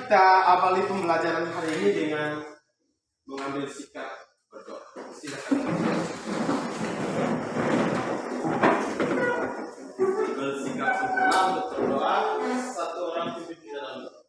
kita awali pembelajaran hari ini dengan mengambil sikap berdoa. Silakan. Ambil sikap sempurna untuk berdoa. Satu orang pimpin kita dalam doa.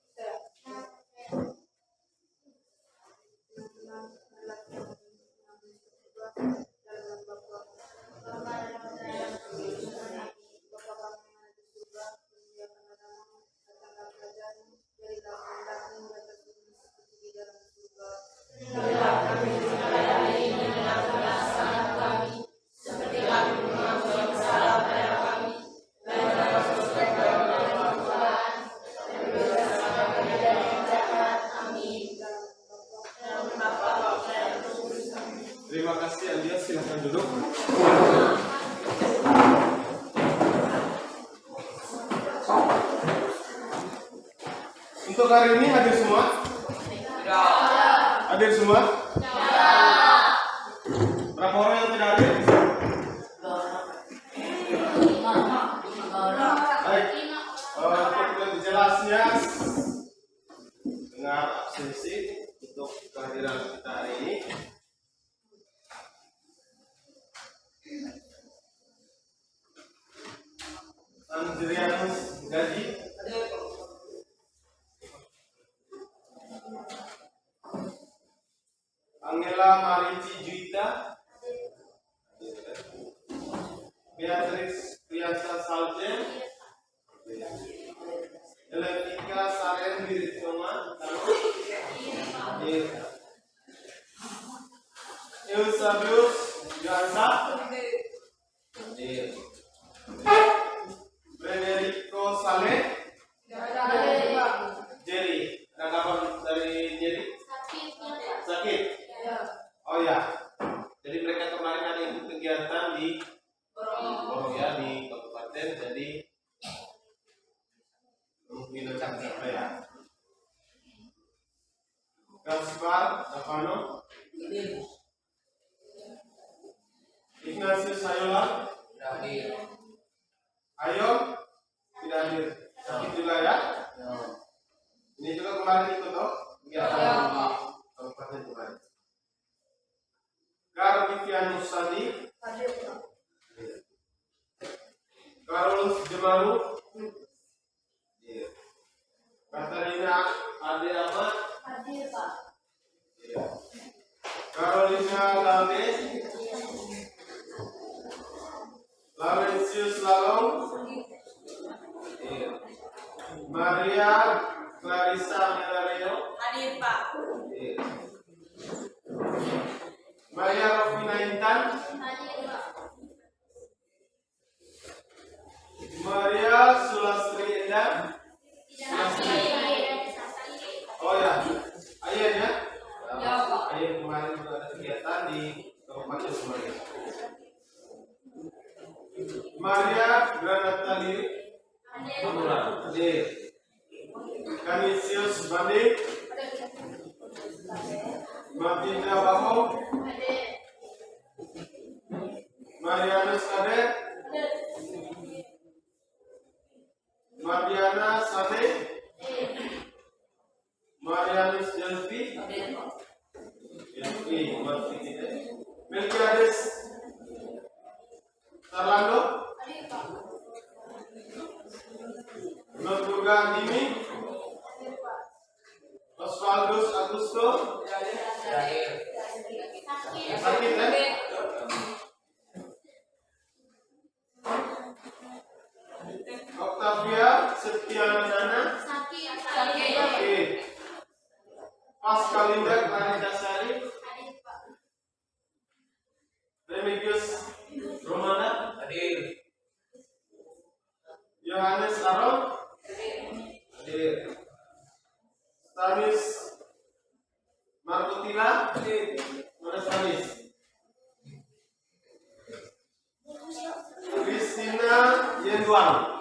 Terima kasih Andia, silahkan duduk. Untuk hari ini hadir semua? Hadir semua? Berapa orang yang tidak hadir? Baik. Untuk lebih jelasnya, dengar absensi untuk kehadiran kita hari ini. Andrianus Gaji, Angela Marici Juita, Beatrice Priyansa Saljen, Eletika Saren Wiritoma, Eusabius Johansa, Federico Saleh, Jerry. Tanggapan dari Jerry? Sakit. Oh ya. Jadi mereka kemarin ada ikut kegiatan di Borong ya, di kabupaten. Jadi mungkin apa ya? Gaspar Davano, Ignatius Sayola, Ayo tidak hadir, sakit juga ya? Ini juga kemarin ikut toh? Kegiatan di kabupaten kemarin. Garbikianus Sandi, Carlos Jemaru, Katarina Ade Ahmad, Carolina Galdes, Laurentius Lalong, Maria Clarissa Melareo, Hadir Pak. Maria Rofina Intan, Maria Sulastri Indah, oh ya, Ayah ya? Ayah kemarin juga ada kegiatan di Kabupaten Semarang. Maria Granatali hadir. Canisius Bandi, Matilda Baho, Marianus Kade, Mariana Sane, Marianus Jelfi, Melkiades Tarlando, Nurga Dimi, Oswaldus Agusto, sakit ya? Octavia Setiana Nana, sakit. Pascalinda Klaridasari, Remigius Romana, hadir. Yohanes Aron, hadir. Stanis Markutila, mana Stanis? Kristina Yenduan.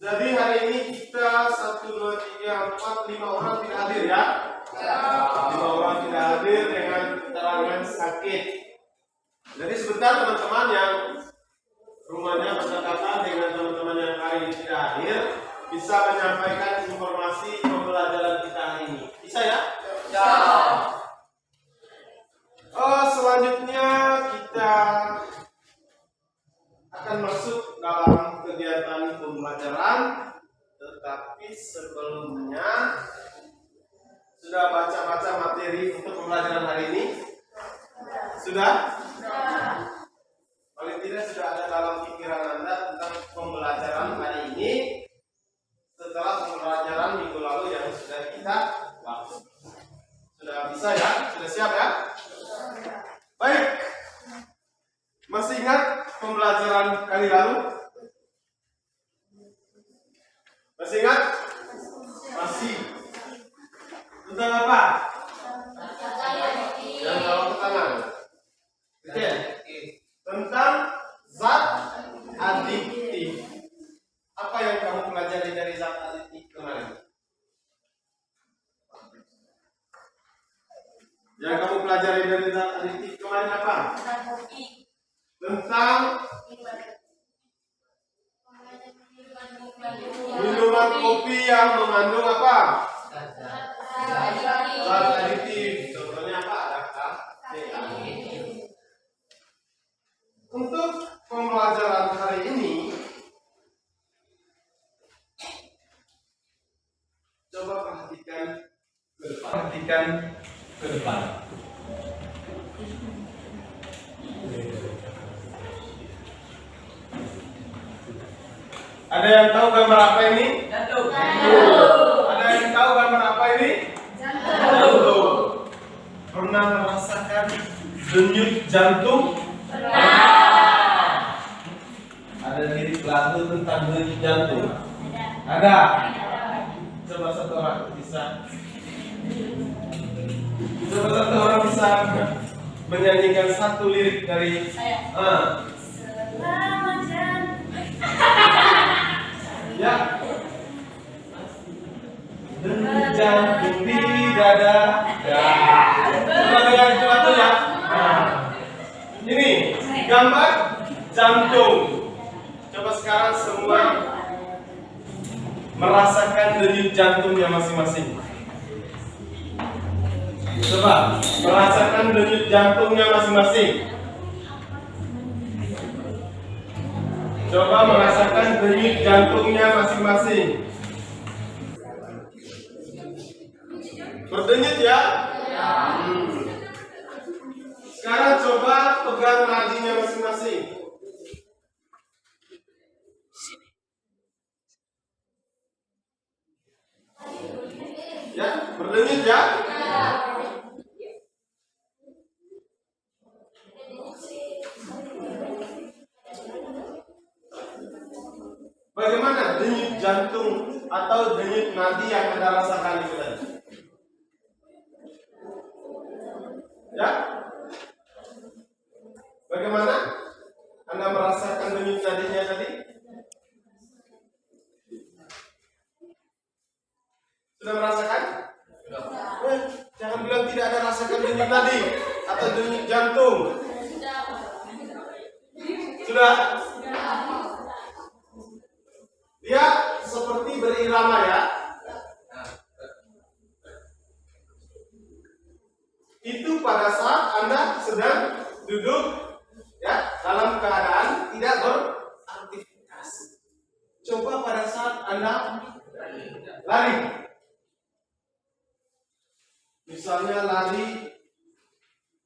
Jadi hari ini kita 1, 2, 3, 4, 5 orang tidak hadir ya? 5 orang tidak hadir dengan keterangan sakit. Jadi sebentar teman-teman yang rumahnya berdekatan dengan teman-teman yang hari ini tidak hadir, bisa menyampaikan informasi pembelajaran kita hari ini. Bisa ya? Ya. Selanjutnya kita akan masuk dalam kegiatan pembelajaran, tetapi sebelumnya sudah baca-baca materi untuk pembelajaran hari ini? Sudah? Paling tidak sudah ada dalam pikiran Anda tentang pembelajaran hari ini setelah pembelajaran minggu lalu yang sudah kita bahas. Sudah bisa ya? Sudah siap ya? Baik. Masih ingat pembelajaran kali lalu? Masih ingat? Masih. Tentang apa? Yang jawab ke tangan. Oke. Tentang zat adiktif. Apa yang kamu pelajari dari zat adiktif kemarin? Yang kamu pelajari dari zat adiktif kemarin apa? Tentang minuman kopi yang mengandung apa? Zat adiktif. Contohnya apa? Ada kafein. Untuk pembelajaran hari ini, coba perhatikan ke depan. Perhatikan ke depan. Ada yang tahu gambar apa ini? Jantung. Ada yang tahu gambar apa ini? Jantung. Pernah merasakan denyut jantung? Ada lirik lagu tentang denyut jantung? Ada. Coba satu orang bisa menyanyikan satu lirik dari ya. Denyut jantung di dada. Ya. Coba dengar itu lagu ya. Ini gambar jantung. Coba sekarang semua merasakan denyut jantungnya masing-masing. Coba merasakan denyut jantungnya masing-masing. Coba merasakan denyut jantungnya masing-masing. Berdenyut ya? Sekarang coba pegang nadinya masing-masing. Ya, berdenyut ya? Bagaimana denyut jantung atau denyut nadi yang Anda rasakan itu tadi? Ya? Bagaimana Anda merasakan denyut nadinya tadi? Sudah merasakan? Jangan bilang tidak ada rasakan denyut nadi atau denyut jantung. Sudah? Dia seperti berirama ya. Itu pada saat Anda sedang duduk ya dalam keadaan tidak beraktivitas. Coba pada saat Anda lari. Misalnya lari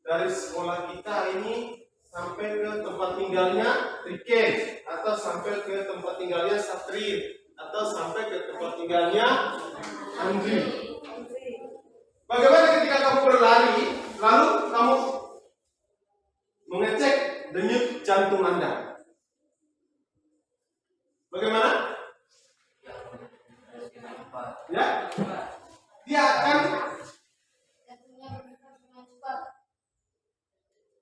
dari sekolah kita ini sampai ke tempat tinggalnya Rike, atau sampai ke tempat tinggalnya Satri, atau sampai ke tempat tinggalnya Andri. Bagaimana ketika kamu berlari, lalu kamu mengecek denyut jantung Anda? Bagaimana? Ya, dia akan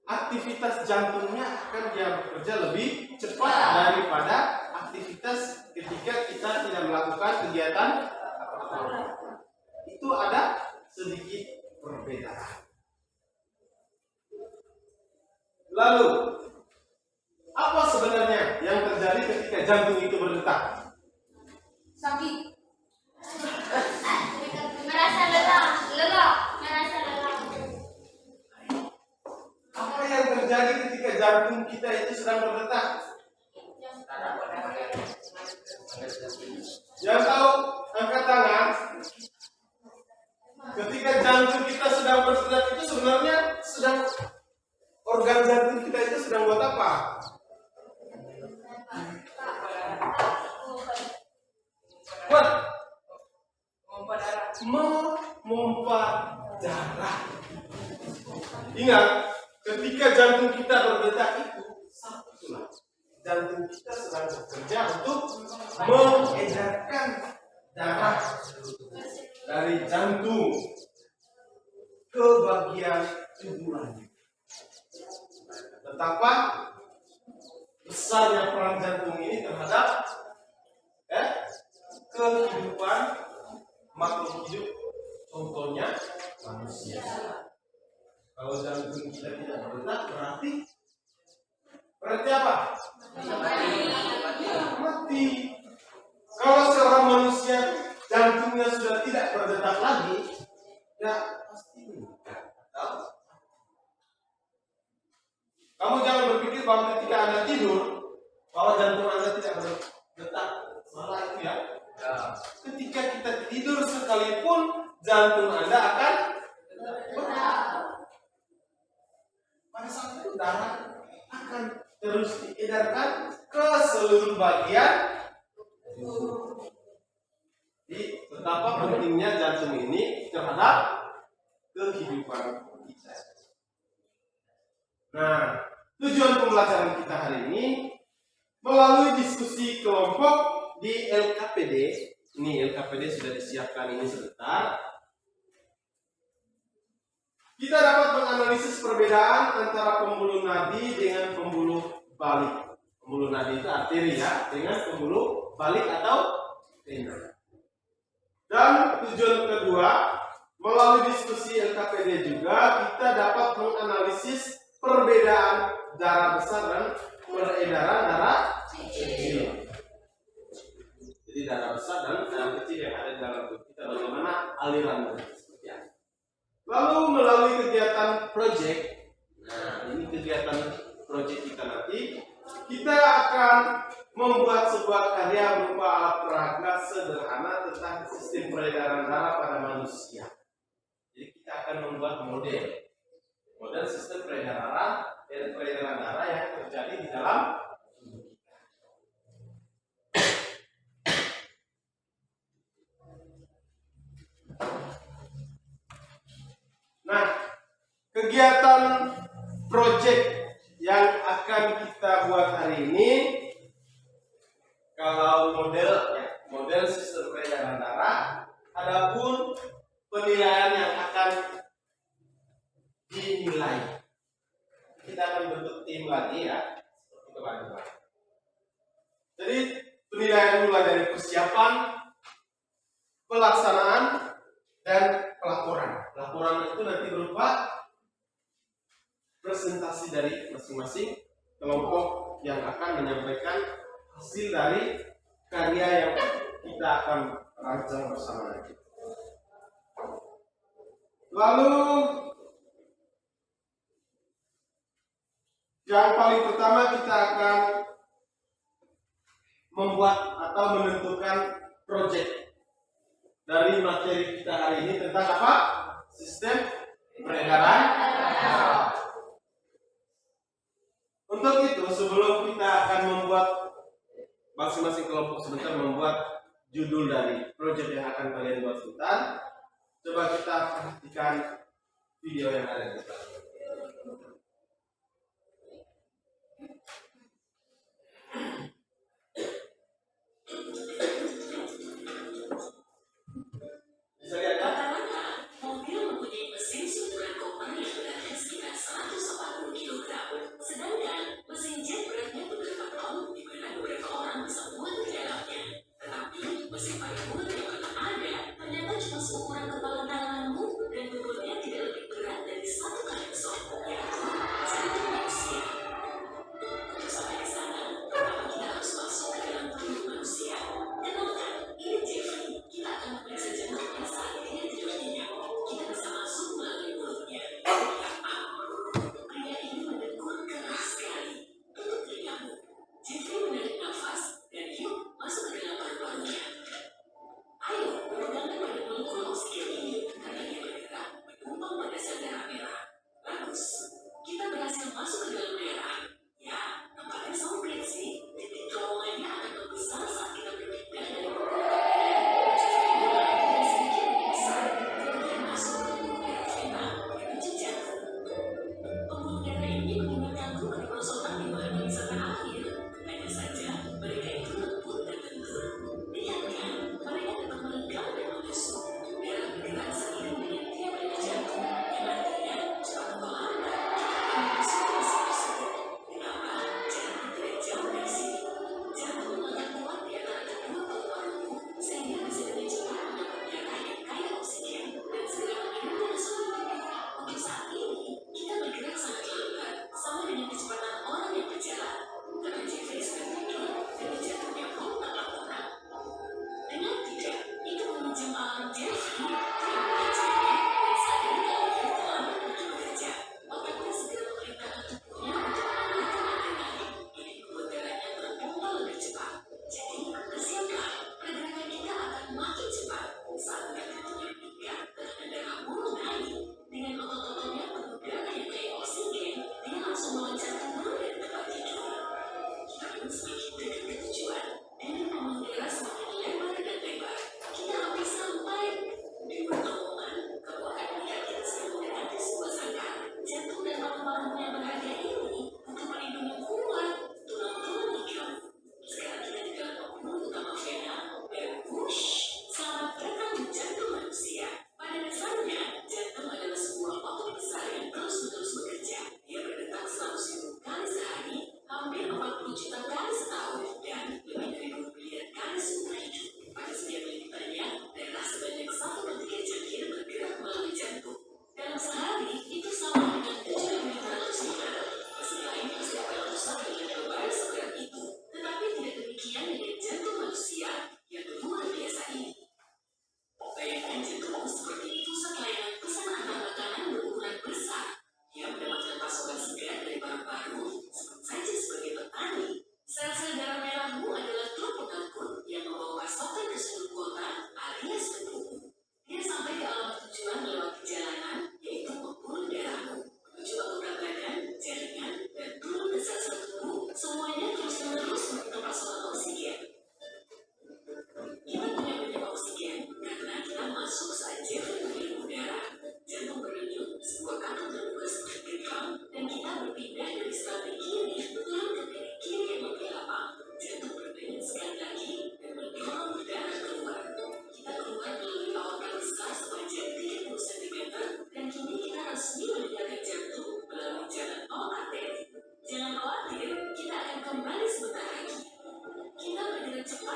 aktivitas jantungnya akan dia bekerja lebih cepat daripada aktivitas ketika kita tidak melakukan kegiatan apa-apa. Itu ada sedikit perbedaan. Lalu, apa sebenarnya yang terjadi ketika jantung itu berdetak? Sakit. Merasa lelah. Merasa lelah. Apa yang terjadi ketika jantung kita itu sedang berdetak? Yang tahu angkat tangan. Ketika jantung kita sedang berdetak itu sebenarnya organ jantung kita itu sedang buat apa? Buat memompa darah. Ingat, ketika jantung kita berdetak itu satulah. Jantung kita sedang bekerja untuk mengedarkan darah dari jantung ke bagian tubuh lain. Betapa besarnya peran jantung ini terhadap kehidupan makhluk hidup, contohnya manusia. Kalau jantung kita tidak berdetak, berarti apa? Mati. Kalau seorang manusia jantungnya sudah tidak berdetak lagi, ya pasti meninggal. Kamu jangan berpikir bahwa ketika Anda tidur, bahwa jantung Anda tidak berdetak. Salah itu ya. Ketika kita tidur sekalipun, jantung Anda akan berdetak. Pada saat itu darah akan terus diedarkan ke seluruh bagian tubuh. Jadi betapa pentingnya jantung ini terhadap kehidupan kita. Nah, tujuan pembelajaran kita hari ini melalui diskusi kelompok di LKPD. Ini LKPD sudah disiapkan ini sebentar. Kita dapat menganalisis perbedaan antara pembuluh nadi dengan pembuluh balik. Pembuluh nadi itu arteri ya, dengan pembuluh balik atau vena. Dan tujuan kedua, melalui diskusi LKPD juga kita dapat menganalisis perbedaan darah besar dan peredaran darah kecil. Jadi darah besar dan darah kecil yang ada di dalam tubuh kita, bagaimana alirannya. Lalu melalui kegiatan project, nah ini kegiatan project kita nanti, kita akan membuat sebuah karya berupa alat peraga sederhana tentang sistem peredaran darah pada manusia. Jadi kita akan membuat model sistem peredaran darah yang terjadi di dalam tubuh kita. Nah, kegiatan project yang akan kita buat hari ini, kalau model sistem peredaran darah, adapun penilaian yang akan dinilai. Kita akan bentuk tim lagi ya, seperti kemarin. Jadi penilaian mulai dari persiapan, pelaksanaan, dan pelaporan. Laporan itu nanti berupa presentasi dari masing-masing kelompok yang akan menyampaikan hasil dari karya yang kita akan rancang bersama. Lalu yang paling pertama kita akan membuat atau menentukan proyek dari materi kita hari ini tentang apa? Sistem peredaran darah. Untuk itu sebelum kita akan membuat masing-masing kelompok sebentar membuat judul dari proyek yang akan kalian buat sebentar, coba kita perhatikan video yang ada di belakang. Bisa lihat kan? Mobil mempunyai mesin syukuran Kopang yang beratnya sekitar 140 kg. Sedangkan mesin jet beratnya beberapa ton, di mana beberapa orang bisa muat di dalamnya. Tetapi mesin paling muat yang pernah ada ternyata cuma seukuran kepala tanganmu dan bobotnya tidak lebih berat dari 1 kali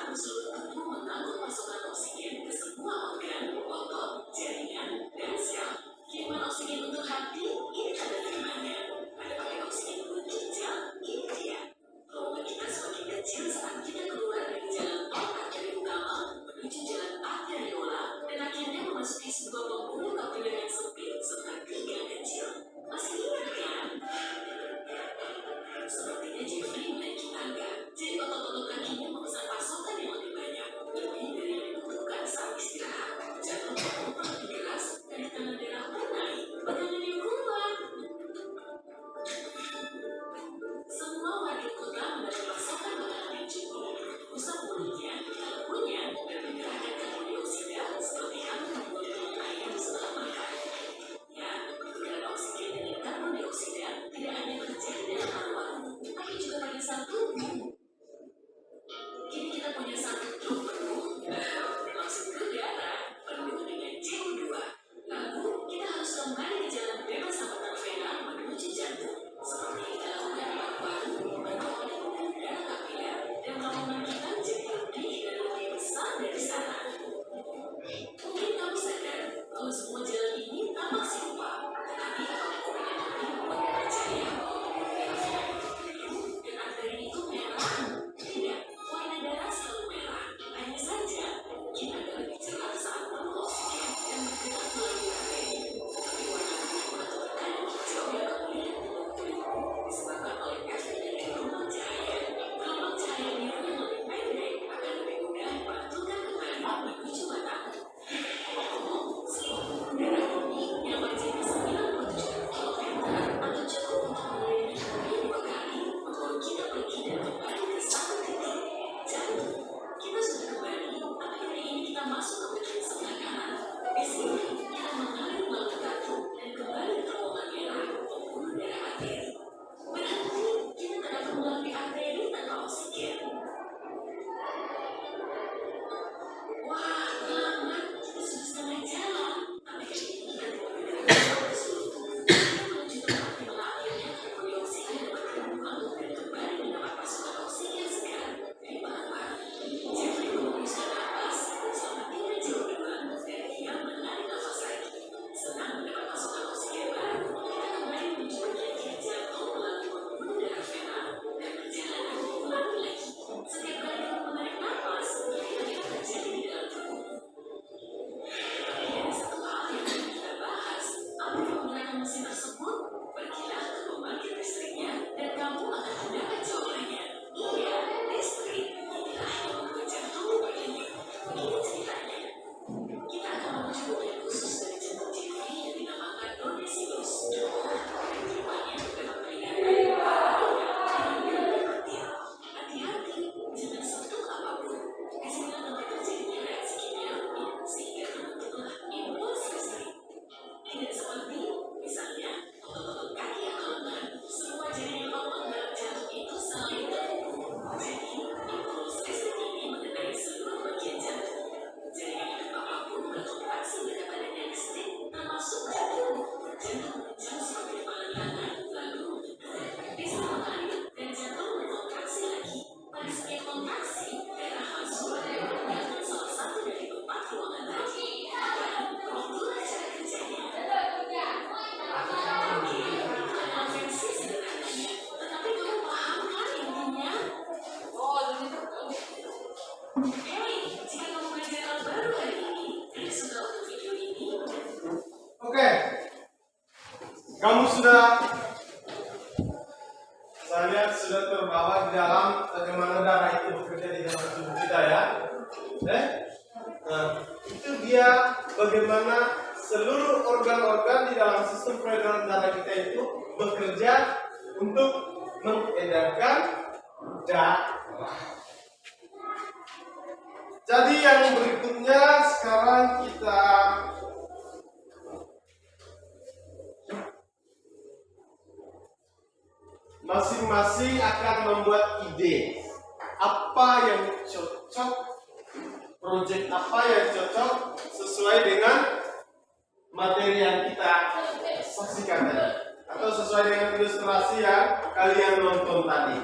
membantu seluruh tubuh mengangkut pasokan oksigen ke semua organ, otot, jaringan, dan sel. Kiriman oksigen untuk hati, ini tanda terimanya. Ada paket oksigen untuk ginjal, ini dia. Lubang kita semakin kecil saat kita keluar dari jalan tol arteri utama menuju jalan arteriola dan akhirnya memasuki sebuah pembuluh kapiller yang sempit seperti gang kecil. Masih ingat kan? Sepertinya Jeffrey menaiki tangga, jadi otot-otot kakinya memesan pasokan yang lebih banyak, lebih dari yang dibutuhkan saat istirahat. Jantung berputar lebih keras dan tekanan darah pun naik. Bagaimana yang kuat? Semua warga kota mendapat pasokan makanan yang cukup. Usap mulutnya, kukunya, dan menggerakkan karbon dioksida seperti hantu membuat air setelah makan. Ya, pertukaran oksigen dengan karbon dioksida tidak hanya terjadi dalam paru-paru, tapi juga pada sel tubuh. Kini kita punya satu truk penuh, langsung ke darah, penuh dengan CO2. Lalu, kita harus kembali ke jalan bebas hambatan vena menuju jantung. Seperti yang kita lakukan di paru-paru, mendorong darah kapiler, dan lambungan kita jadi lebih dan lebih besar dari sana. Mungkin kamu sadar bahwa semua jalan ini tampak serupa, tetapi apakah pengen lebih membuat percaya bahwa darah vena itu biru dan arteri itu merah? Tidak, warna darah selalu merah. Hanya saja, mungkin agak lebih cerah saat penuh oksigen dan bergerak melalui arteri. Tetapi warna biru atau tekanan hijau yang kamu lihat di bawah kulitmu disebabkan oleh efek dari gelombang cahaya. Gelombang cahaya biru yang lebih pendek akan lebih mudah dipantulkan kembali menuju mata. Seluruh darah ini yang berjumlah 97 kilometer atau cukup untuk mengelilingi bumi 2 kali membawa kita pergi dan kembali ke satu titik, jantung. Kita sudah kembali, tapi kali ini kita masuk ke bagian sebelah kanan. Di sini, kita mengalir melalui jantung dan kembali ke terowongan merah pembuluh darah arteri. Berarti, kita tak dapat melalui arteri tanpa oksigen. Wah, lama, kita sudah setengah jalan. Tapi kali ini kita tidak bergerak ke seluruh tubuh. Kita menuju tempat di mana akhirnya karbon dioksida dapat terbuang dan kembali mendapat pasokan oksigen segar dari paru-paru. Jeffrey menghembuskan napas selama 3 CO2 dan dia menarik nafas lagi. Senang mendapat pasokan oksigen baru, kita kembali menuju bagian kiri jantung melalui pembuluh darah vena dan perjalanan diulangi lagi. Setiap kali kamu menarik napas, kita yang terjadi di dalam tubuh. Tapi ada satu hal yang akan kita bahas. Apa yang menggunakan mesin tersebut? Pergilah ke pembangkit listriknya dan kamu akan mendapat jawabannya. Iya, listrik. Inilah yang membuat jantung berdenyut. Ini ceritanya. Kita akan menuju bagian khusus dari jantung Jeffrey yang dinamakan donesinus. Dan terimanya dapat meringankan dengan gerakan kecil. Hati-hati, jangan sentuh apapun. Disinilah tempat terjadinya reaksi kimiawi sehingga terbentuklah impuls listrik. Tidak seperti, misalnya, otot-otot kaki atau lengan, semua jaringan otot dalam jantung itu saling terhubung. Jadi, impuls listrik ini mengenai seluruh bagian jantung. Jaringan hidup apapun berkontraksi kepada listrik, termasuk jantung. Jantung mengencang seperti kepala tangan, lalu bisa mengalir dan jantung berkontraksi lagi. Pada setiap kontraksi, darah masuk dan meninggalkan salah satu dari 4 ruangan tadi. Dan itulah cara kerjanya. Oke, itu adalah versi sederhananya. Tetapi kamu paham kan intinya? Hei, jika kamu belajar hal baru hari ini, dan suka untuk video ini, Oke, kamu sudah, saya lihat sudah terbawa di dalam bagaimana darah itu bekerja di dalam tubuh kita ya. Nah, itu dia bagaimana seluruh organ-organ di dalam sistem peredaran darah kita itu bekerja untuk mengedarkan darah. Jadi yang berikutnya sekarang kita masing-masing akan membuat ide apa yang cocok, proyek apa yang cocok sesuai dengan materi yang kita saksikan tadi atau sesuai dengan ilustrasi yang kalian nonton tadi.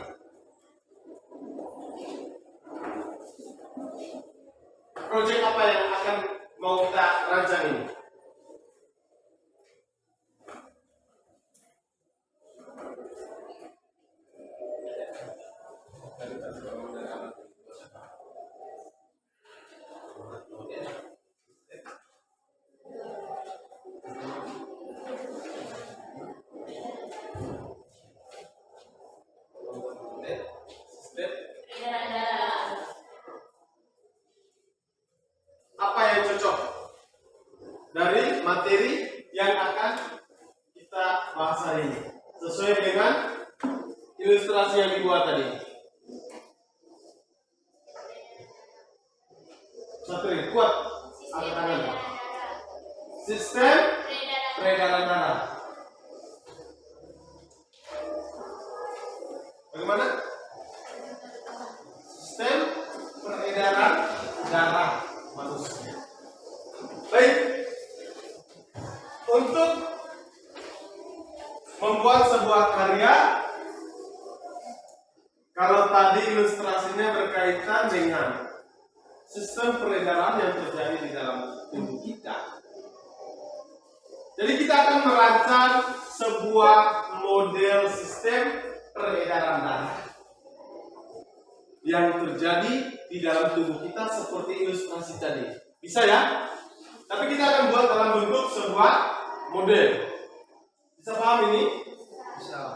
proyek apa yang akan mau kita rancang ini? Apa yang cocok dari materi yang akan kita bahas hari ini sesuai dengan ilustrasi yang dibuat tadi. Materi kuat angkat tangan. Sistem peredaran darah. Bagaimana? Sistem peredaran darah manusia. Baik. Untuk membuat sebuah karya, kalau tadi ilustrasinya berkaitan dengan sistem peredaran yang terjadi di dalam tubuh kita. Jadi kita akan merancang sebuah model sistem peredaran darah yang terjadi di dalam tubuh kita seperti ilustrasi tadi. Bisa ya? Tapi kita akan buat dalam bentuk sebuah model. Bisa paham ini?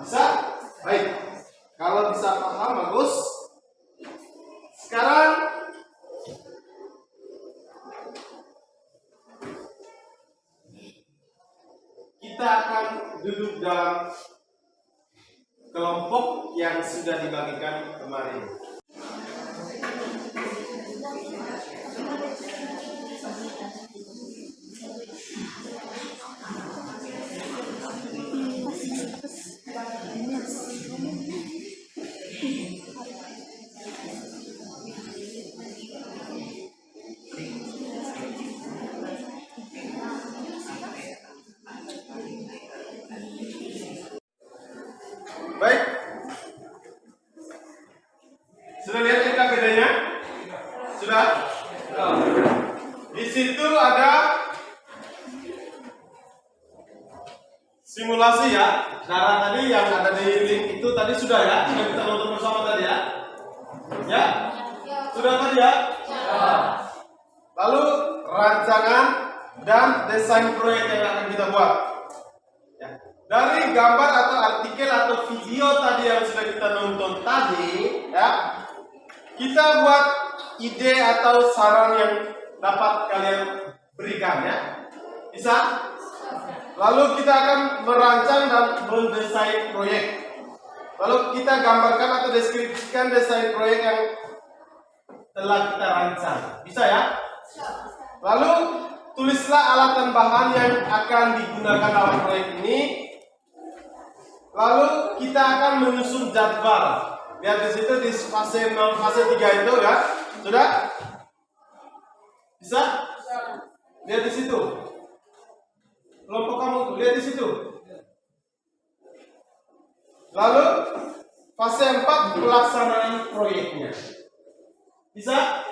Bisa? Baik. Kalau bisa paham, bagus. Sekarang kita akan duduk dalam kelompok yang sudah dibagikan kemarin. Baik. Sudah lihat kita bedanya? Sudah? Di situ ada simulasi ya. Darah tadi yang ada di link itu tadi sudah ya. Sudah kita nonton bersama tadi ya. Ya? Sudah tadi ya? Lalu rancangan dan desain proyek yang akan kita buat. Ya. Dari gambar atau artikel atau video tadi yang sudah kita nonton tadi, ya, kita buat ide atau saran yang dapat kalian berikan ya. Bisa? Lalu kita akan merancang dan mendesain proyek. Lalu kita gambarkan atau deskripsikan desain proyek yang telah kita rancang. Bisa ya? Lalu tulislah alat dan bahan yang akan digunakan dalam proyek ini. Lalu kita akan menyusun jadwal. Lihat di situ di fase 0, fase 3 itu ya. Sudah? Bisa? Lihat di situ. Kelompok kamu tuh, lihat di situ. Lalu fase 4 pelaksanaan proyeknya. Bisa?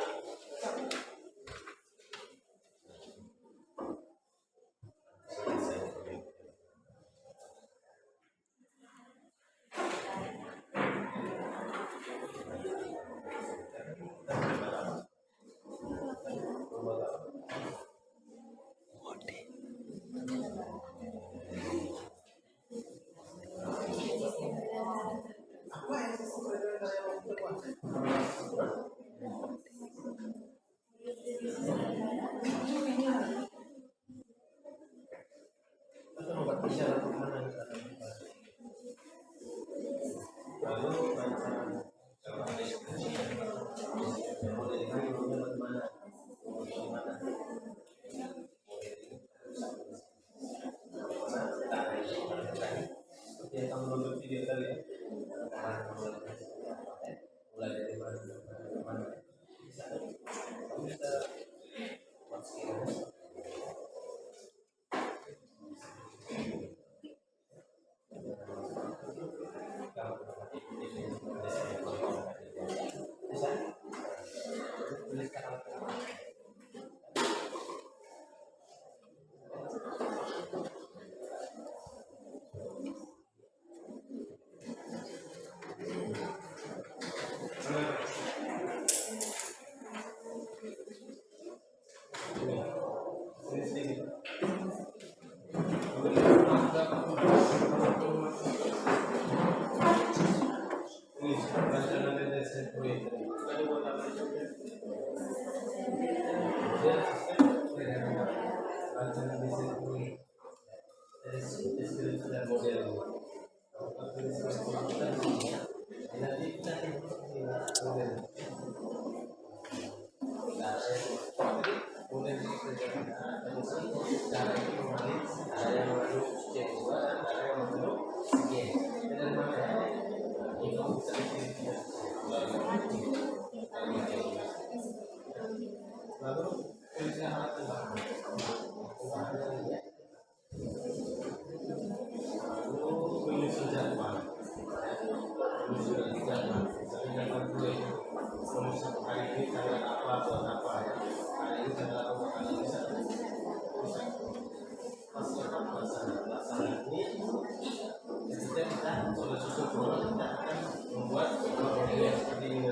Cara itu mengalik, ada yang mengandung C2 dan ada yang mengandung G. Dan mana ya? Ini bisa dikirimkan. Lalu tulisnya alat tembak. Lalu tulis jadwal. Tulis jadwal. Jadwal gue. Tulis hari ini saya apa buat apa ya? Hari ini saya apa hari ini saya laksana ini ketika kita sudah susun bola kita akan membuat model yang seperti ini.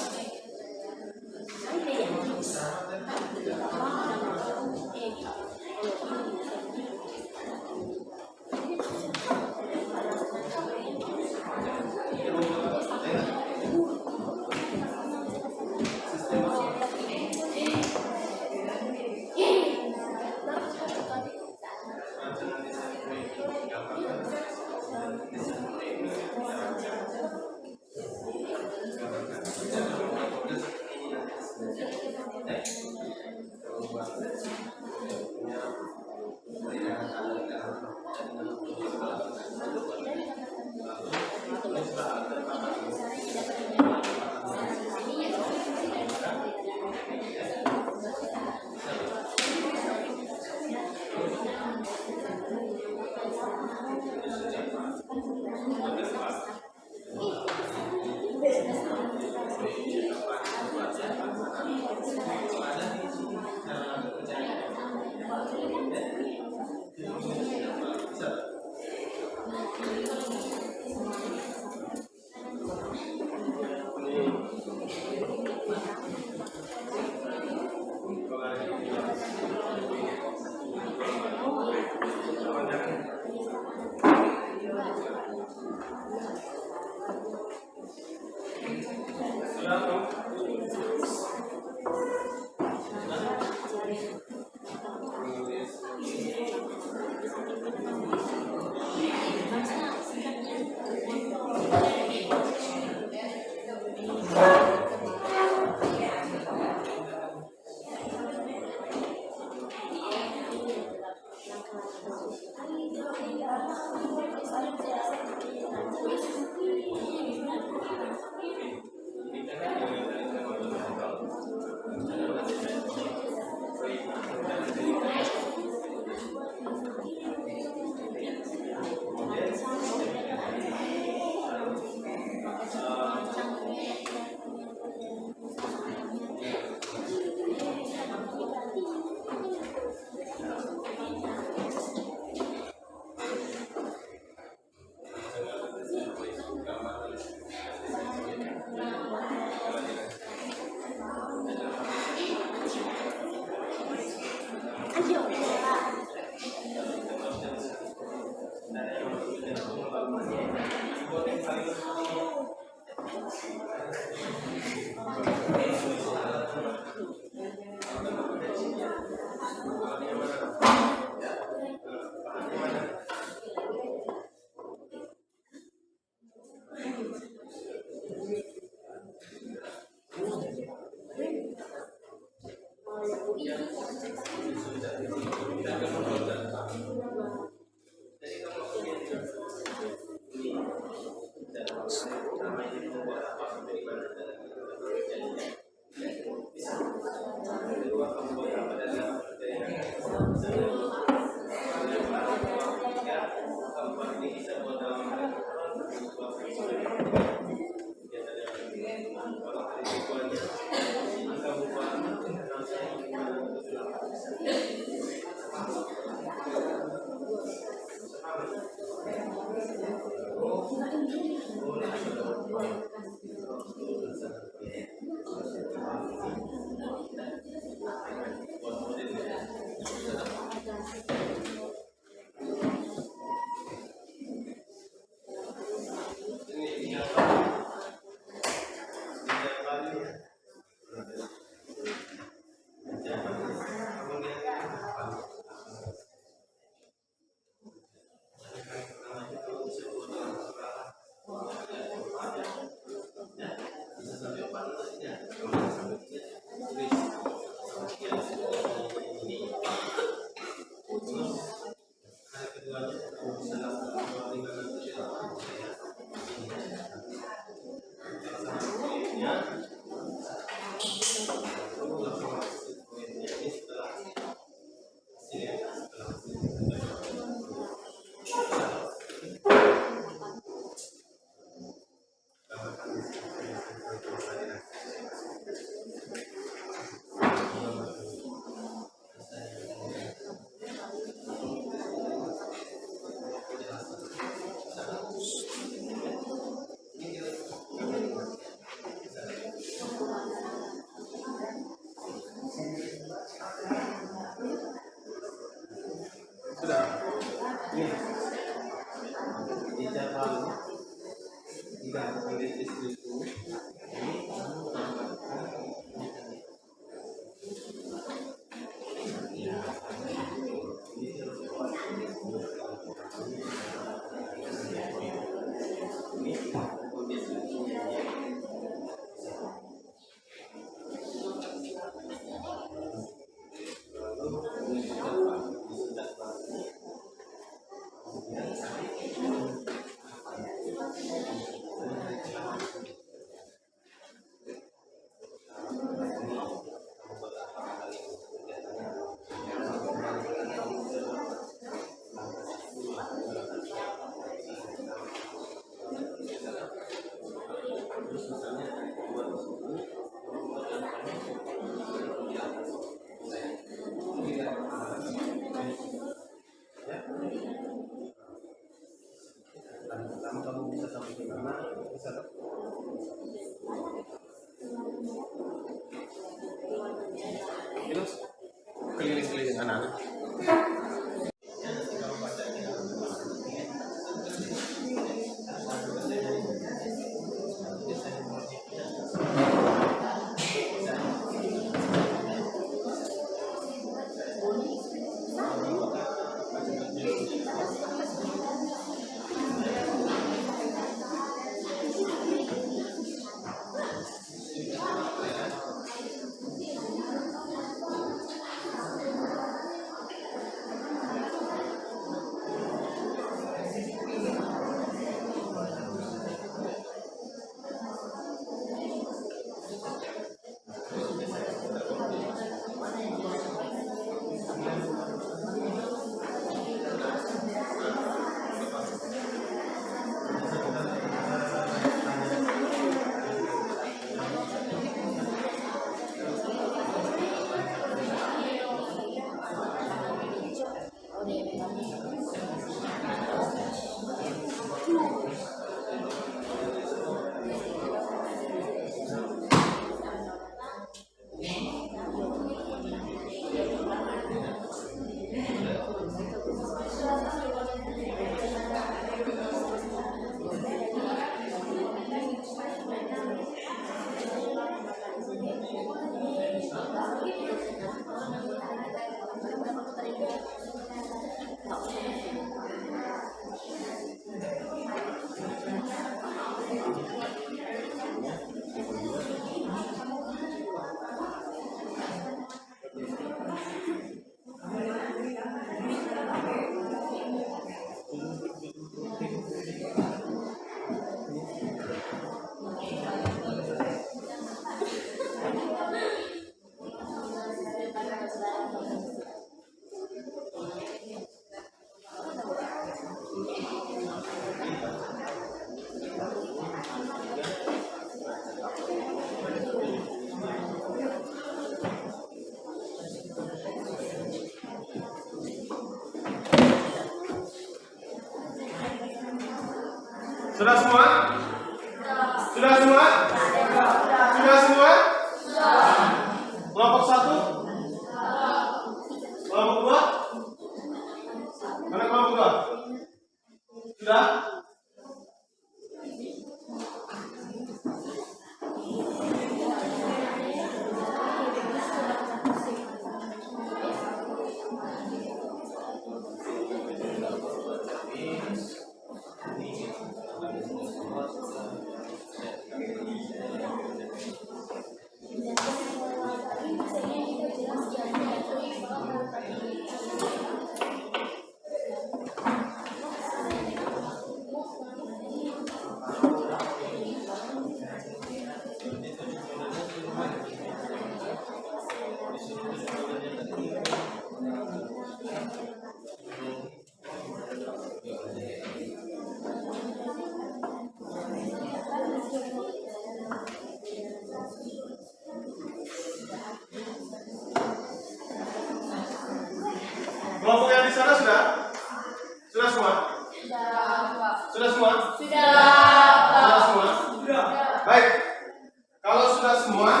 semua?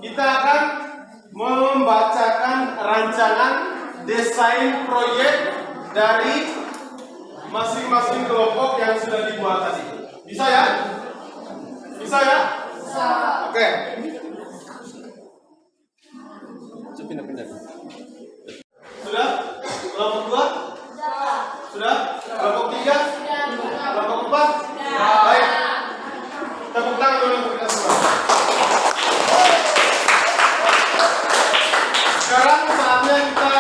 Kita akan membacakan rancangan desain proyek dari masing-masing kelompok yang sudah dibuat tadi. Bisa ya? Bisa ya? Bisa. Oke. Pindah-pindah. Sudah? Kelompok 2? Sudah? Kelompok 3? Kelompok 4? Baik. Tepuk tangan dulu untuk kita semua. Sekarang saatnya kita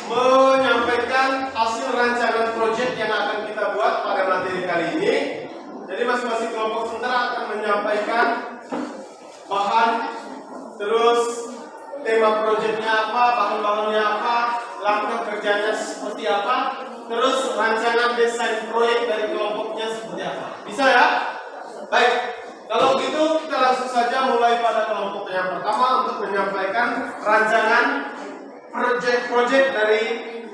menyampaikan hasil rancangan proyek yang akan kita buat pada materi kali ini. Jadi masing-masing kelompok sementara akan menyampaikan bahan, terus tema proyeknya apa, bahan-bahannya apa, langkah kerjanya seperti apa, terus rancangan desain proyek dari kelompoknya seperti apa. Bisa ya? Baik, kalau begitu kita langsung saja mulai pada kelompok yang pertama untuk menyampaikan rancangan proyek dari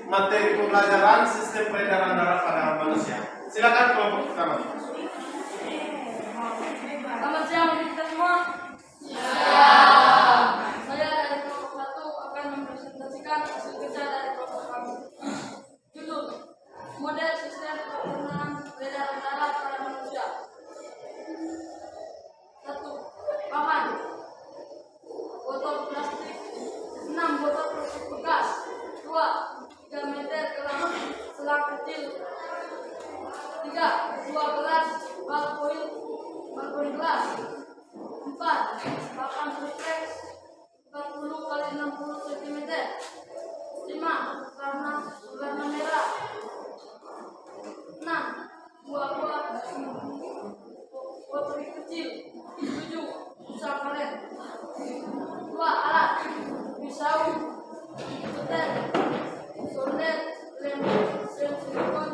materi pembelajaran sistem peredaran darah pada manusia. Silakan kelompok pertama. Selamat siang kita semua. Saya dari kelompok 1 akan mempresentasikan hasil kerja dari kelompok kami. Judul: Model Sistem Peredaran Darah pada Manusia. 1. Bahan: botol plastik 6 botol plastik bekas. 2. 3 meter selang kecil. 3. 2 gelas ballpoint gelas. 4. Papan refleks 40 kali 60 cm. 5. Warna merah. 6. Buah-buah botol kecil. 7. Busa karet. 2. Alat: pisau, cutter, solder, lem silikon,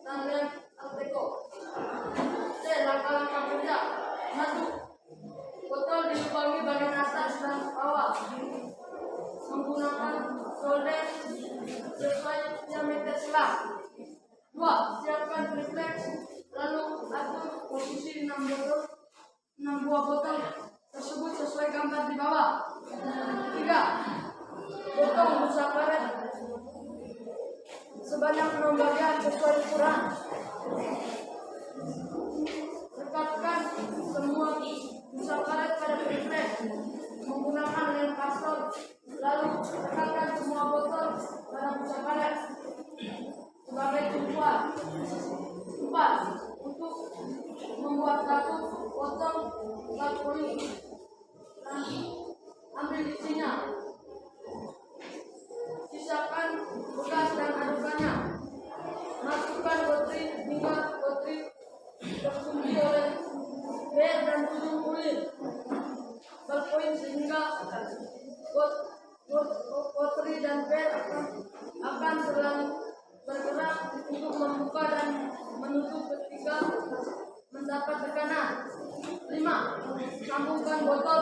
dan lem Alteco. C. Langkah-langkah kerja. 1. Botol dilubangi bagian atas dan bawah menggunakan solder sesuai diameter selang. 2. Siapkan refleks, lalu atur posisi 6 buah botol tersebut sesuai gambar di bawah. 3. Potong busa karet sebanyak 6 bagian sesuai ukuran. Rekatkan semua busa karet pada refleks menggunakan lem kastor, lalu rekatkan semua botol pada busa karet sebagai tumpuan. 4. Untuk membuat satu botol ballpoint, ambil isinya, sisakan bekas dan adukannya. Masukkan gotri hingga gotri tersumbi oleh air dan ujung kulit ballpoint sehingga gotri dan air akan selalu bergerak untuk membuka dan menutup ketika mendapat tekanan. 5. Sambungkan botol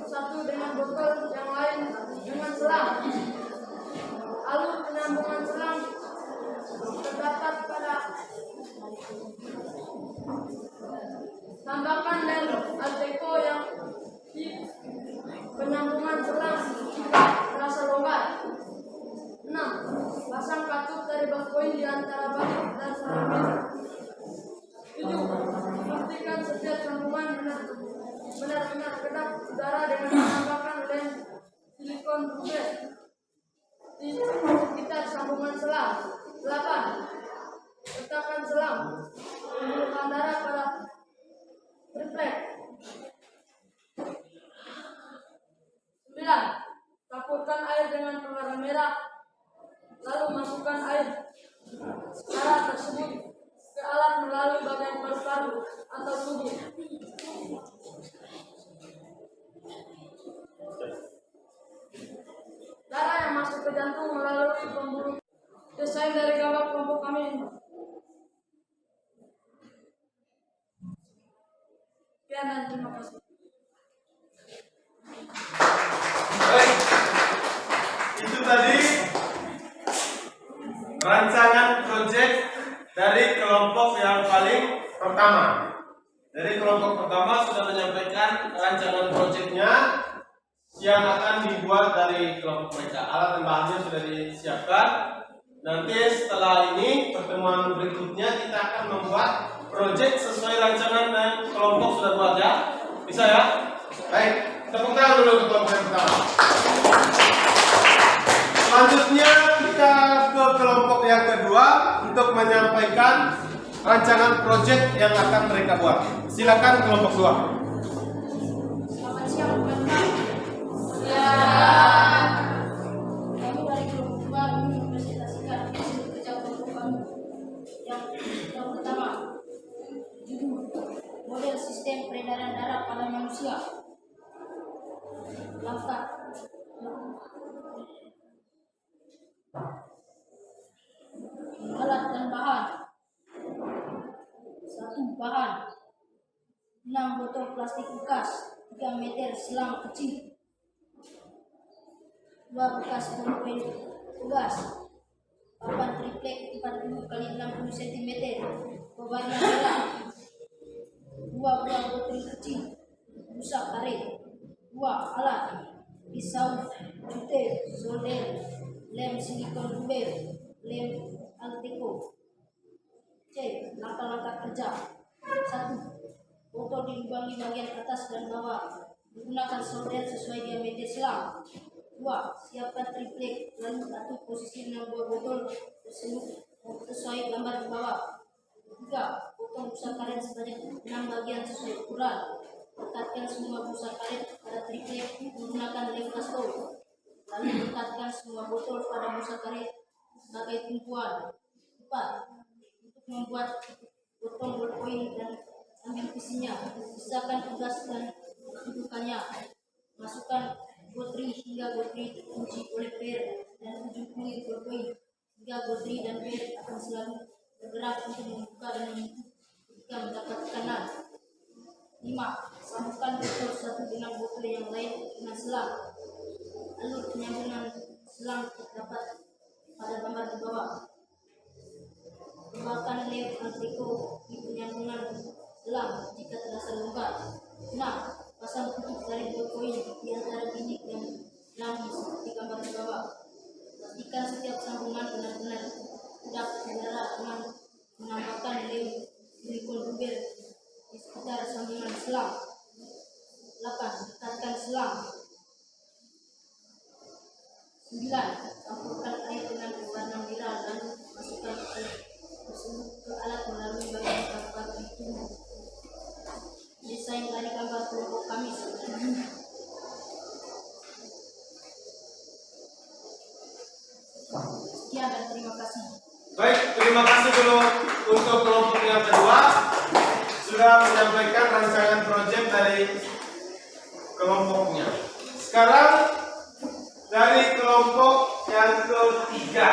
satu dengan botol yang lain dengan selang. Alur penyambungan selang terdapat pada tambahkan lem Alteco yang di penyambungan selang jika terasa longgar. 6. Pasang katup dari ballpoint di antara balik dan sarafin. 7. Pastikan setiap sambungan benar-benar kedap udara dengan menambahkan lem silikon bubes di sekitar sambungan selang. 8. Letakkan selang pembuluhan darah pada refleks. 9. Campurkan air dengan pewarna merah, lalu masukkan air darah tersebut ke alat melalui bagian paru-paru atau tubuh. Darah yang masuk ke jantung melalui pembuluh. Desain dari gambar kelompok kami. Sekian dan terima kasih. Baik, itu tadi rancangan proyek dari kelompok kelompok yang paling pertama. Dari kelompok pertama sudah menyampaikan rancangan proyeknya yang akan dibuat dari kelompok mereka. Alat dan bahannya sudah disiapkan. Nanti setelah ini pertemuan berikutnya kita akan membuat proyek sesuai rancangan dan kelompok sudah buat ya. Bisa ya? Baik, tepuk tangan dulu ke kelompok yang pertama. Selanjutnya kita ke kelompok yang kedua untuk menyampaikan rancangan proyek yang akan mereka buat. Silakan kelompok 2. Selamat siang teman-teman. Ya. Kami dari kelompok 2 ingin mempresentasikan hasil kerja kelompok kami. Yang pertama, judul model sistem peredaran darah pada manusia. Langkah. Alat dan bahan. 1. Bahan 6 botol plastik bekas, 3 meter selang kecil, 2 bekas bolpen tugas, papan triplek 40 x 60 cm, pewarna merah, 2 buah botol kecil, busa karet, 2 alat, pisau, cutter, solder, lem silikon rubber, lem Alteco. C. Langkah-langkah kerja. 1. Botol dilubangi bagian atas dan bawah. Menggunakan solder sesuai diameter selang. 2. Siapkan triplek lalu atur posisi 6 buah botol tersebut sesuai gambar di bawah. 3. Potong busa karet sebanyak 6 bagian sesuai ukuran. Lekatkan semua busa karet pada triplek menggunakan lem kasto. Lalu lekatkan semua botol pada busa karet sebagai tumpuan. 4. Membuat potong bolpoin dan ambil isinya, pisahkan tugas dan dudukannya, masukkan gotri hingga gotri dikunci oleh per dan ujung kulit bolpoin hingga gotri dan per akan selalu bergerak untuk membuka dan menutup ketika mendapat tekanan. 5. Sambungkan botol satu dengan botol yang lain dengan selang. Alur penyambungan selang terdapat pada gambar di bawah. Tambahkan lem Alteco di penyambungan selang jika terasa longgar. 6. Pasang tutup dari bolpoin di antara binik dan lampu seperti gambar di bawah. Pastikan setiap sambungan benar-benar tidak tercedera dengan menambahkan lem silikon rubber di sekitar sambungan selang. 8. Dekatkan selang. 9. Campurkan air dengan pewarna merah lalu masukkan ke alat melalui bagian gambar itu. Desain dari gambar kelompok kami seperti ini. Sekian dan terima kasih. Baik, terima kasih dulu untuk kelompok yang kedua sudah menyampaikan rancangan proyek dari kelompoknya. Sekarang dari kelompok yang ketiga,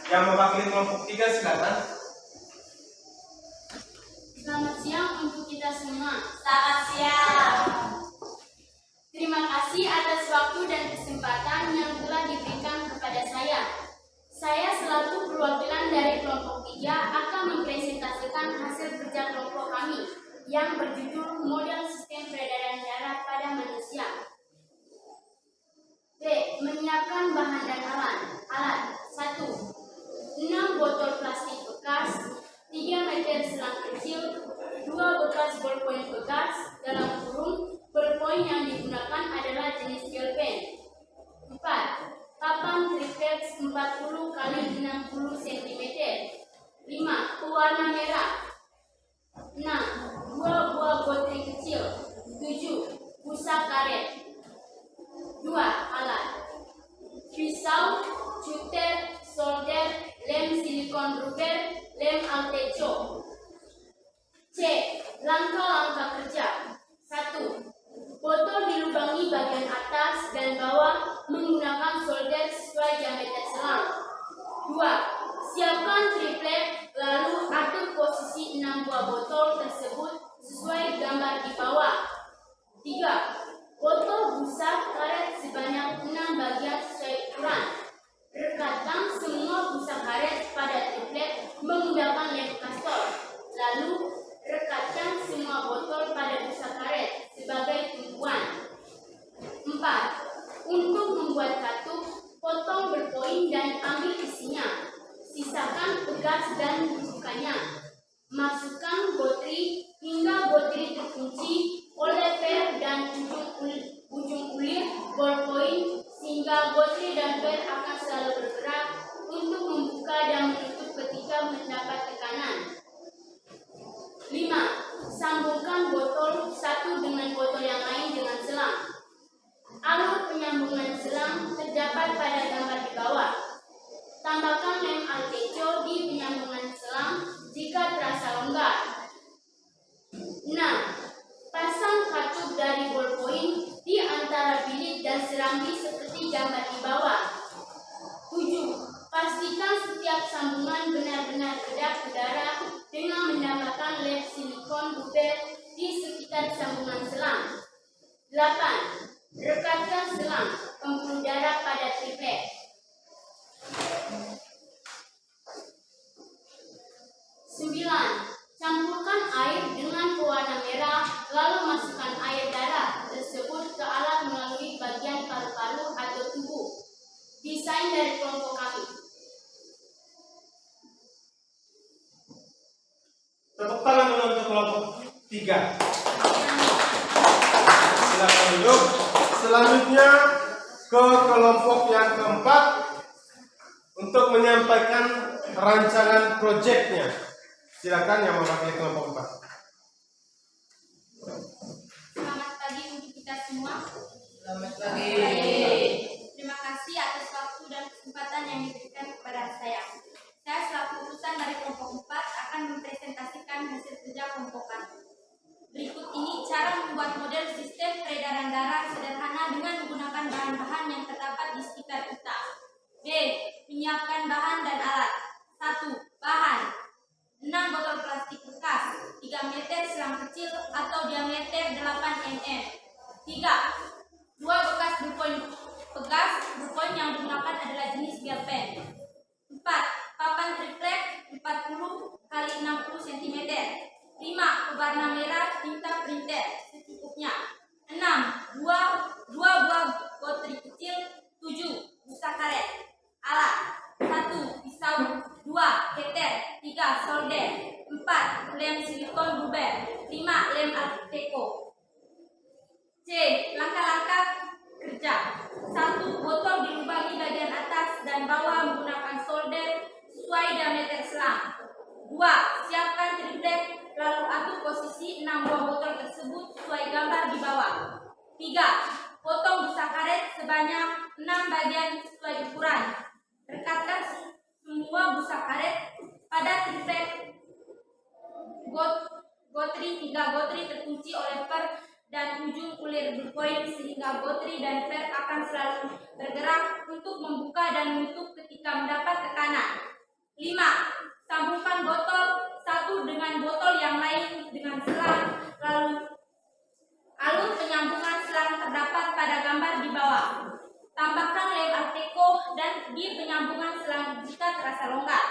yang mewakili kelompok 3 silakan. Selamat siang untuk kita semua. Selamat siang. Terima kasih atas waktu dan kesempatan yang telah diberikan kepada saya. Saya selaku perwakilan dari kelompok 3 akan mempresentasikan hasil kerja kelompok kami yang berjudul model sistem peredaran darah pada manusia. B. Menyiapkan bahan dan alat. 1. 6 botol plastik bekas, 3 meter selang kecil, 2 bekas bolpoin bekas, dalam kurung, bolpoin yang digunakan adalah jenis gelpen. 4. Papan triplek 40 x 60 cm. 5. Pewarna merah. 6. 2 buah gotri kecil. 7. Busa karet. 2. Alat. Pisau, cutter, solder, lem silikon rubber, lem Alteco. C. Langkah-langkah kerja. 1. Botol dilubangi bagian atas dan bawah menggunakan solder sesuai diameter selang. 2. Siapkan triplek lalu atur posisi gambar di bawah. 7. Pastikan setiap sambungan benar-benar kedap udara dengan menambahkan lem silikon bubel di sekitar sambungan selang. 8. Rekatkan selang pembuluh darah pada triplet. 9. Campurkan air dengan pewarna merah, lalu masukkan air darah tersebut ke alat melalui bagian paru-paru atau tubuh. Desain dari kelompok kami. Tepuk tangan dulu untuk kelompok 3. Silakan duduk. Selanjutnya ke kelompok yang keempat untuk menyampaikan rancangan proyeknya. Silakan yang mewakili kelompok 4. Selamat pagi untuk kita semua. Selamat pagi. Terima kasih atas waktu dan kesempatan yang diberikan kepada saya. Saya selaku utusan dari kelompok 4 akan mempresentasikan hasil kerja kelompok kami. Berikut ini cara membuat model sistem peredaran darah sederhana dengan menggunakan bahan-bahan yang terdapat di sekitar kita. B. Menyiapkan bahan dan alat. 1. Bahan 6 botol plastik bekas, 3 meter selang kecil atau diameter 8 mm. 3. 2 bekas ballpoint pegas, ballpoint yang digunakan adalah jenis gel pen. 4. Papan triplek 40 x 60 cm. 5. Pewarna merah tinta printer secukupnya. 6. 2 buah gotri kecil. 7. Busa karet. Alat 1. Pisau. 2. Keter. 3. Solder. 4. Lem silikon bubel. 5. Lem Arteco. C. Langkah-langkah kerja. 1. Botol dilubangi bagian atas dan bawah menggunakan solder sesuai diameter selang. 2. Siapkan triplet, lalu atur posisi 6 buah botol tersebut sesuai gambar di bawah. 3. Potong busa karet sebanyak 6 bagian sesuai ukuran. Rekatkan semua busa karet pada triplet gotri hingga gotri terkunci oleh per dan ujung ulir ballpoint sehingga gotri dan per akan selalu bergerak untuk membuka dan menutup ketika mendapat tekanan. 5. Sambungkan botol satu dengan botol yang lain dengan selang, lalu alur penyambungan selang terdapat pada gambar di bawah. Tambahkan lem Arteco dan di penyambungan selang jika terasa longgar.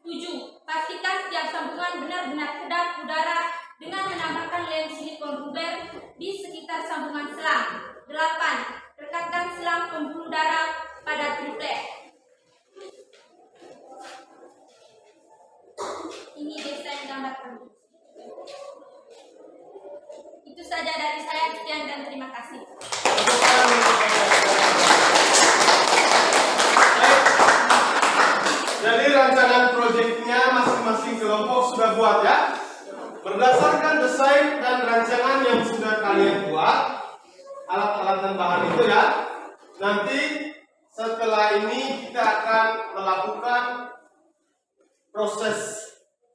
7. Pastikan setiap sambungan benar-benar kedap udara dengan menambahkan lem silikon bubel di sekitar sambungan selang. 8. Rekatkan selang pembuluh darah pada triplet. Ini desain gambar kami. Itu saja dari saya, sekian dan terima kasih. Jadi rancangan proyeknya masing-masing kelompok sudah buat ya. Berdasarkan desain dan rancangan yang sudah kalian buat, alat-alat dan bahan itu ya. Nanti setelah ini kita akan melakukan proses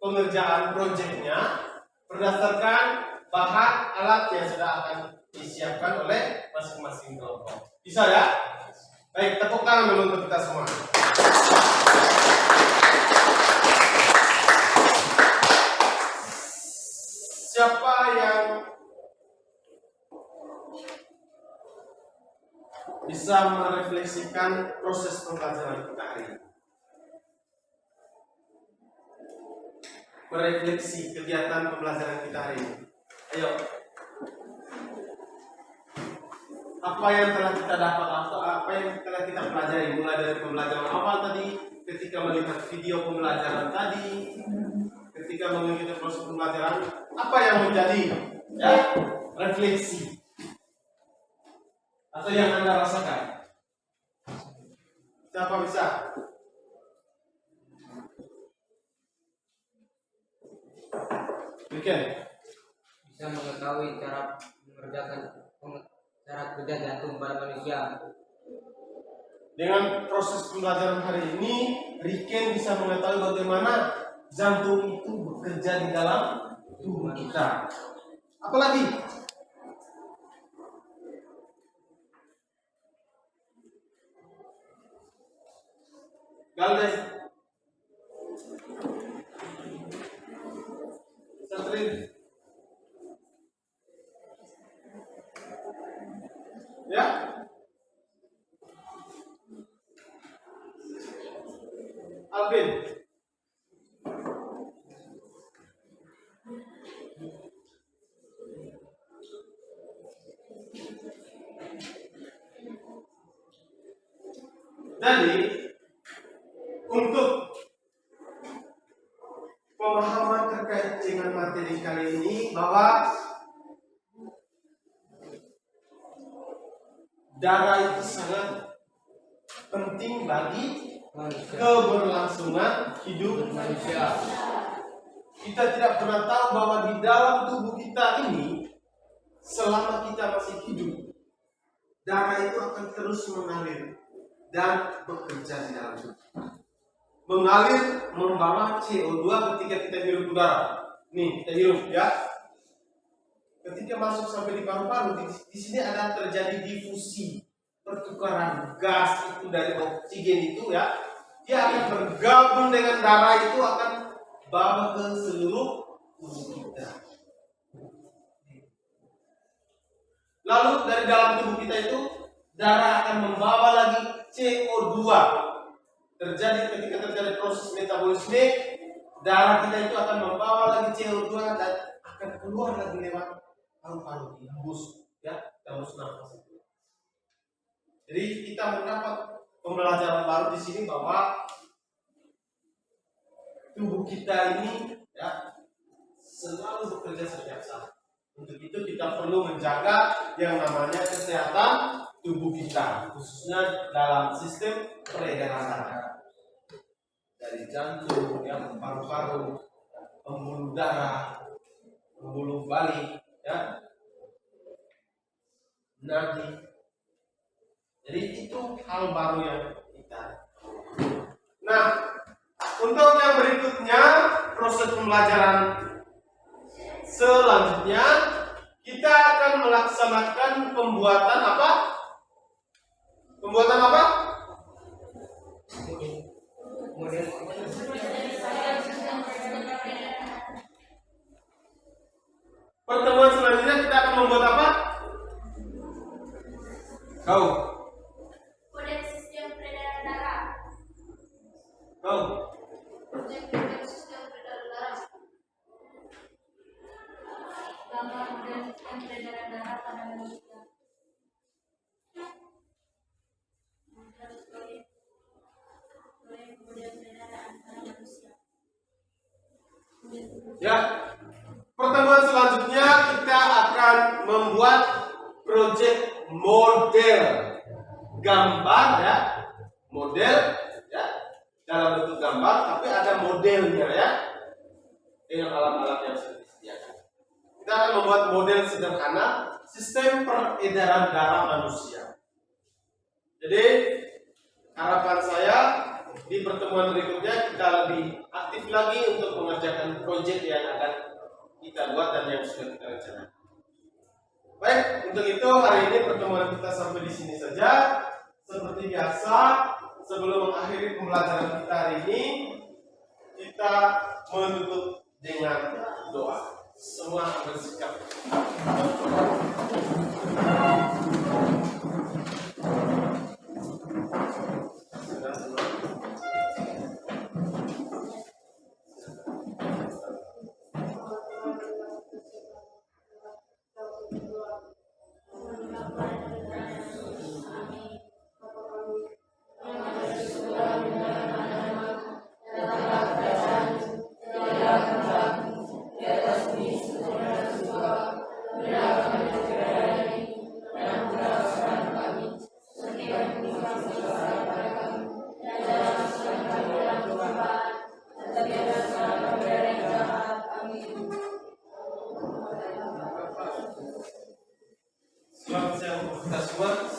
pengerjaan proyeknya berdasarkan bahan alat yang sudah akan disiapkan oleh masing-masing kelompok. Bisa ya? Baik, tepuk tangan dulu untuk kita semua. Siapa yang bisa merefleksikan proses pembelajaran kita hari ini? Merefleksi kegiatan pembelajaran kita hari ini. Ayo. Apa yang telah kita dapat atau apa yang telah kita pelajari mulai dari pembelajaran awal tadi, ketika melihat video pembelajaran tadi, ketika mengikuti proses pembelajaran, apa yang menjadi ya refleksi atau yang Anda rasakan? Siapa bisa? Bisa mengetahui cara mengerjakan cara kerja jantung pada manusia. Dengan proses pembelajaran hari ini, Riken bisa mengetahui bagaimana jantung itu bekerja di dalam tubuh kita. Apalagi Galdes. Satrin. Ya. Alvin. Jadi untuk pemahaman terkait dengan materi kali ini bahwa darah itu sangat penting bagi keberlangsungan hidup manusia. Kita tidak pernah tahu bahwa di dalam tubuh kita ini selama kita masih hidup, darah itu akan terus mengalir dan bekerja di dalam tubuh. Mengalir membawa CO2 ketika kita hirup udara. Nih, kita hirup ya. Ketika masuk sampai di paru-paru, di sini ada terjadi difusi, pertukaran gas itu dari oksigen itu ya. Dia akan bergabung dengan darah itu akan bawa ke seluruh tubuh kita. Lalu dari dalam tubuh kita itu darah akan membawa lagi CO2. Ketika terjadi proses metabolisme, darah kita itu akan membawa lagi CO2 dan akan keluar lagi lewat paru-paru, dihembus ya, hembus nafas itu. Jadi kita mendapat pembelajaran baru di sini bahwa tubuh kita ini ya selalu bekerja setiap saat. Untuk itu kita perlu menjaga yang namanya kesehatan tubuh kita, khususnya dalam sistem peredaran darah. Dari jantung, ya, paru-paru, pembuluh darah, pembuluh balik, ya, nadi. Jadi itu hal baru yang kita. Nah, untuk yang berikutnya, proses pembelajaran selanjutnya, kita akan melaksanakan pembuatan apa? Pembuatan apa? Pertemuan selanjutnya kita akan membuat apa? Kau. Model sistem peredaran darah. Kau. Model sistem peredaran darah. Gambar model sistem peredaran darah pada manusia. Model peredaran pada manusia. Ya. Pertemuan selanjutnya kita akan membuat proyek model gambar ya, model ya dalam bentuk gambar tapi ada modelnya ya dengan alat-alat yang sudah disediakan. Kita akan membuat model sederhana sistem peredaran darah manusia. Jadi harapan saya di pertemuan berikutnya kita lebih aktif lagi untuk mengerjakan proyek yang akan kita buat dan yang sudah kita rencanakan. Baik, untuk itu hari ini pertemuan kita sampai di sini saja. Seperti biasa, sebelum mengakhiri pembelajaran kita hari ini, kita menutup dengan doa. Semua bersikap. Selamat siang kita semua.